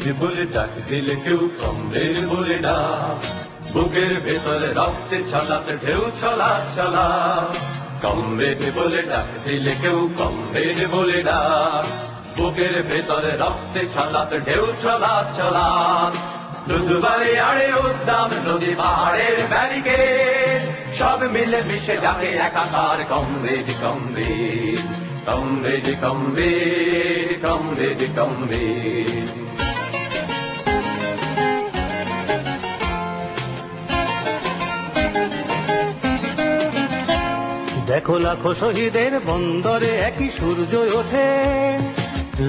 Comrade বলে ডাক দিলে কেউ কমরেড বলে না, বুকের ভেতরে রক্তে ছলাতে ঢেউ ছলা ছলা। কমরেড বলে ডাক দিলে কেউ কমরেড বলে না, বুকের ভেতরে রক্তে ছলাতে ঢেউ ছলা ছলা। দুধবাড়ি আড়ে উদ্যান নদী পাহাড়ের ব্যারিকেড, সব মিলে মিশে যাকে একাকার comrade comrade comrade comrade comrade comrade. দেখো লাখো শহীদের বন্দরে একই সূর্য ওঠে,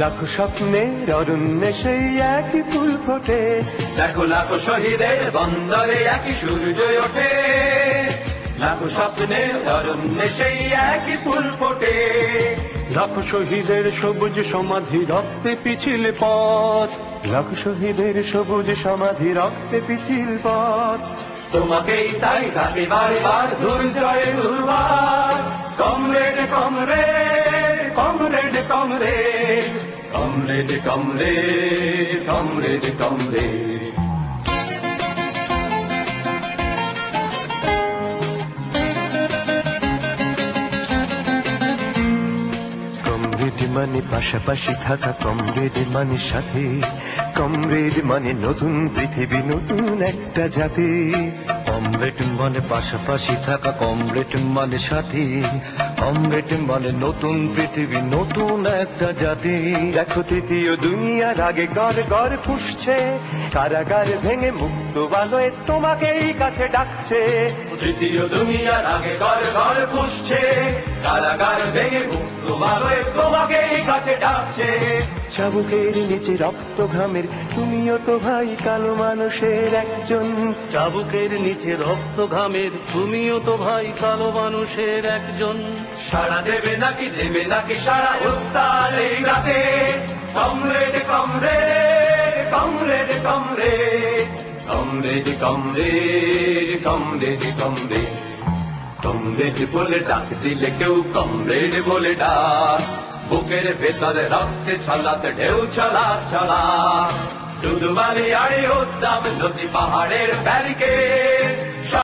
লাখো স্বপ্নের অরণ্যে সেই একই ফুল ফোটে। দেখো লাখো শহীদের বন্দরে একই সূর্য ওঠে, লাখো স্বপ্নের অরণ্যে সেই একই ফুল ফোটে। লাখো শহীদের সবুজ সমাধি রক্তে পিছিল পথ, লাখো শহীদের সবুজ সমাধি রক্তে পিছিল পথ। তোমাকেই তাই ডাকে বারবার দুর্জয় দুর্বার, comrade comrade comrade comrade comrade comrade comrade comrade. Comrade মানে পাশাপাশি থাকা, কমরেড মানে সাথে, কমরেড মানে নতুন পৃথিবী, নতুন একটা জাতি। কমরেড মানে পাশাপাশি থাকা, কমরেড মানে সাথী, কমরেড মানে নতুন পৃথিবী, নতুন একটা জাতি। দেখো তৃতীয় দুনিয়ার আগে গড় গড় ফুসছে, কারাগার ভেঙে মুক্ত আলোয় তোমাকেই কাছে ডাকছে। তৃতীয় দুনিয়ার আগে ঘর ঘর পুষছে, কারাগার ভেঙে মুক্ত আলোয় তোমাকেই কাছে ডাকছে। চাবুকের নিচে রক্ত ঘামের তুমিও তো ভাই কালো মানুষের একজন। চাবুকের নিচে রক্ত ঘামের তুমিও তো ভাই কালো মানুষের একজন। সারা দেবে নাকি সারা উত্তাল এই রাতে, comrade comrade comrade comrade comrade comrade comrade comrade. Comrade বলে ডাক দিলে কেউ কমরেড বলে ডাক, বুকের ভেতরে রক্তে ছলাতে ঢেউ ছলা ছলা। দুধবাড়ি আড়ে উদ্যান নদী পাহাড়ের ব্যারিকেড,